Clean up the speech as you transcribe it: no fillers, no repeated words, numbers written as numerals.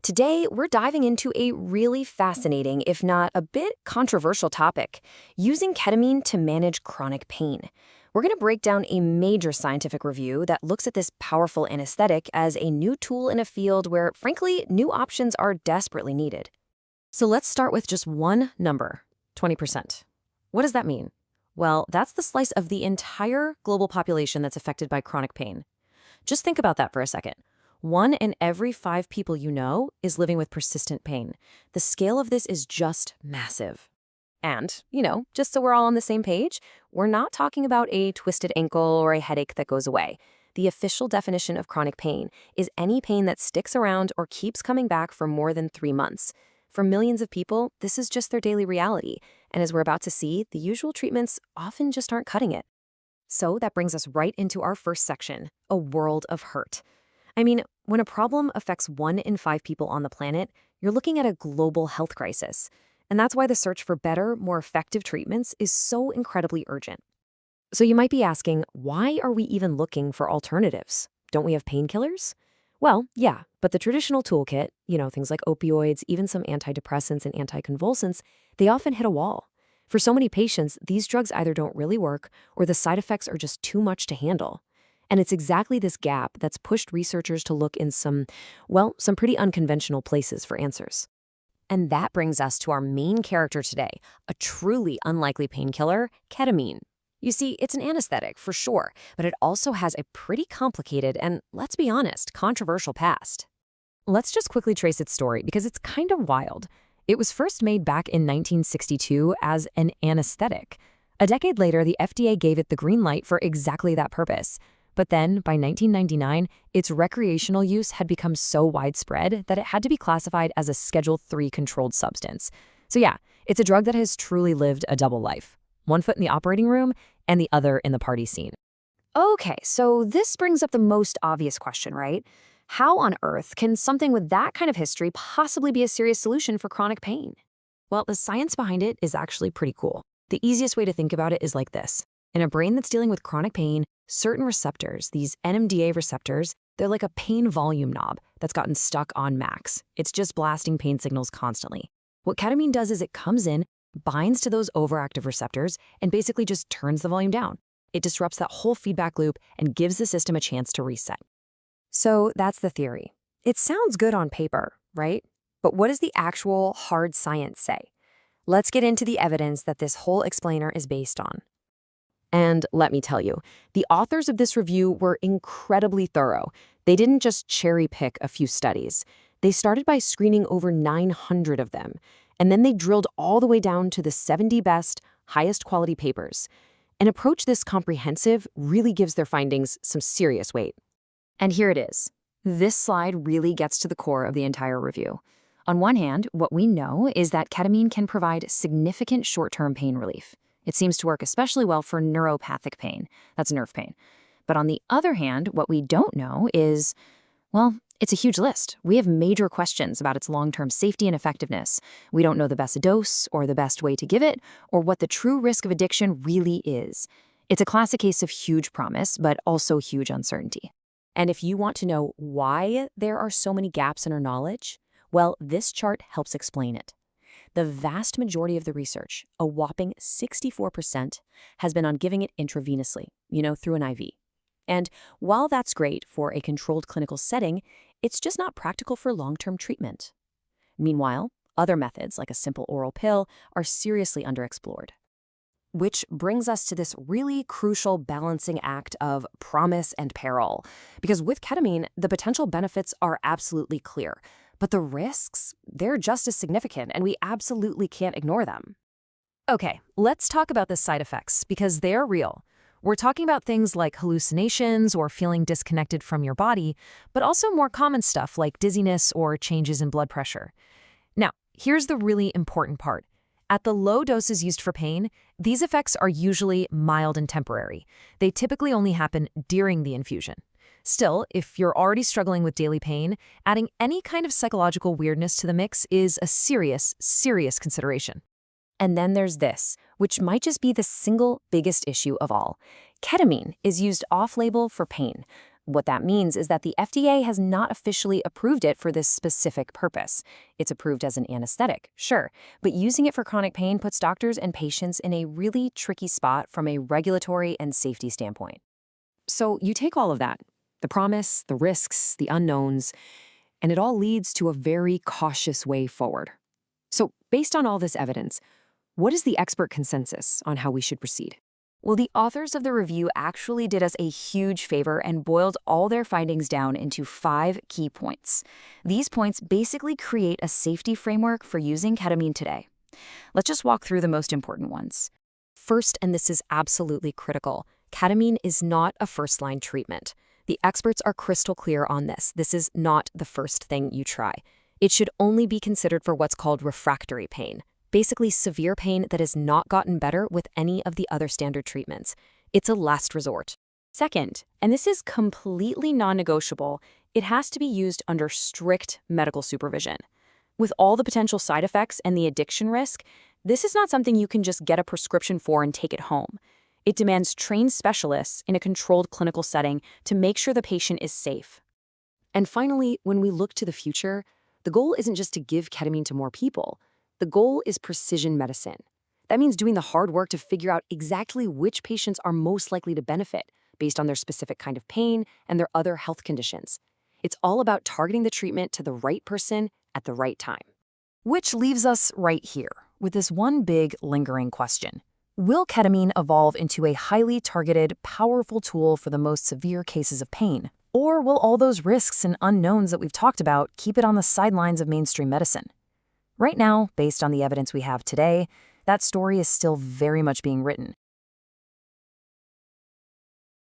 Today, we're diving into a really fascinating, if not a bit controversial topic, using ketamine to manage chronic pain. We're going to break down a major scientific review that looks at this powerful anesthetic as a new tool in a field where, frankly, new options are desperately needed. So let's start with just one number, 20%. What does that mean? Well, that's the slice of the entire global population that's affected by chronic pain. Just think about that for a second. 1 in every 5 people you know is living with persistent pain. The scale of this is just massive. And, just so we're all on the same page, we're not talking about a twisted ankle or a headache that goes away. The official definition of chronic pain is any pain that sticks around or keeps coming back for more than 3 months. For millions of people, this is just their daily reality. And as we're about to see, the usual treatments often just aren't cutting it. So that brings us right into our first section, a world of hurt. I mean, when a problem affects 1 in 5 people on the planet, you're looking at a global health crisis. And that's why the search for better, more effective treatments is so incredibly urgent. So you might be asking, why are we even looking for alternatives? Don't we have painkillers? Well, yeah, but the traditional toolkit, things like opioids, even some antidepressants and anticonvulsants, they often hit a wall. For so many patients, these drugs either don't really work or the side effects are just too much to handle. And it's exactly this gap that's pushed researchers to look in some pretty unconventional places for answers. And that brings us to our main character today, a truly unlikely painkiller, ketamine. You see, it's an anesthetic for sure, but it also has a pretty complicated and, let's be honest, controversial past. Let's just quickly trace its story because it's kind of wild. It was first made back in 1962 as an anesthetic. A decade later, the FDA gave it the green light for exactly that purpose. But then, by 1999, its recreational use had become so widespread that it had to be classified as a Schedule III controlled substance. So yeah, it's a drug that has truly lived a double life. 1 foot in the operating room and the other in the party scene. Okay, so this brings up the most obvious question, right? How on earth can something with that kind of history possibly be a serious solution for chronic pain? Well, the science behind it is actually pretty cool. The easiest way to think about it is like this. In a brain that's dealing with chronic pain, certain receptors, these NMDA receptors, they're like a pain volume knob that's gotten stuck on max. It's just blasting pain signals constantly. What ketamine does is it comes in, binds to those overactive receptors, and basically just turns the volume down. It disrupts that whole feedback loop and gives the system a chance to reset. So that's the theory. It sounds good on paper, right? But what does the actual hard science say? Let's get into the evidence that this whole explainer is based on. And let me tell you, the authors of this review were incredibly thorough. They didn't just cherry pick a few studies. They started by screening over 900 of them, and then they drilled all the way down to the 70 best, highest quality papers. An approach this comprehensive really gives their findings some serious weight. And here it is. This slide really gets to the core of the entire review. On one hand, what we know is that ketamine can provide significant short-term pain relief. It seems to work especially well for neuropathic pain. That's nerve pain. But on the other hand, what we don't know is, it's a huge list. We have major questions about its long-term safety and effectiveness. We don't know the best dose or the best way to give it or what the true risk of addiction really is. It's a classic case of huge promise, but also huge uncertainty. And if you want to know why there are so many gaps in our knowledge, well, this chart helps explain it. The vast majority of the research, a whopping 64%, has been on giving it intravenously, through an IV. And while that's great for a controlled clinical setting, it's just not practical for long-term treatment. Meanwhile, other methods, like a simple oral pill, are seriously underexplored. Which brings us to this really crucial balancing act of promise and peril. Because with ketamine, the potential benefits are absolutely clear. But the risks, they're just as significant, and we absolutely can't ignore them. Okay, let's talk about the side effects, because they're real. We're talking about things like hallucinations or feeling disconnected from your body, but also more common stuff like dizziness or changes in blood pressure. Now, here's the really important part. At the low doses used for pain, these effects are usually mild and temporary. They typically only happen during the infusion. Still, if you're already struggling with daily pain, adding any kind of psychological weirdness to the mix is a serious, serious consideration. And then there's this, which might just be the single biggest issue of all. Ketamine is used off-label for pain, What that means is that the FDA has not officially approved it for this specific purpose. It's approved as an anesthetic, sure, but using it for chronic pain puts doctors and patients in a really tricky spot from a regulatory and safety standpoint. So you take all of that, the promise, the risks, the unknowns, and it all leads to a very cautious way forward. So based on all this evidence, what is the expert consensus on how we should proceed? Well, the authors of the review actually did us a huge favor and boiled all their findings down into 5 key points. These points basically create a safety framework for using ketamine today. Let's just walk through the most important ones. First, and this is absolutely critical, ketamine is not a first-line treatment. The experts are crystal clear on this. This is not the first thing you try. It should only be considered for what's called refractory pain. Basically severe pain that has not gotten better with any of the other standard treatments. It's a last resort. Second, and this is completely non-negotiable, it has to be used under strict medical supervision. With all the potential side effects and the addiction risk, this is not something you can just get a prescription for and take it home. It demands trained specialists in a controlled clinical setting to make sure the patient is safe. And finally, when we look to the future, the goal isn't just to give ketamine to more people. The goal is precision medicine. That means doing the hard work to figure out exactly which patients are most likely to benefit based on their specific kind of pain and their other health conditions. It's all about targeting the treatment to the right person at the right time. Which leaves us right here with this one big lingering question. Will ketamine evolve into a highly targeted, powerful tool for the most severe cases of pain? Or will all those risks and unknowns that we've talked about keep it on the sidelines of mainstream medicine? Right now, based on the evidence we have today, that story is still very much being written.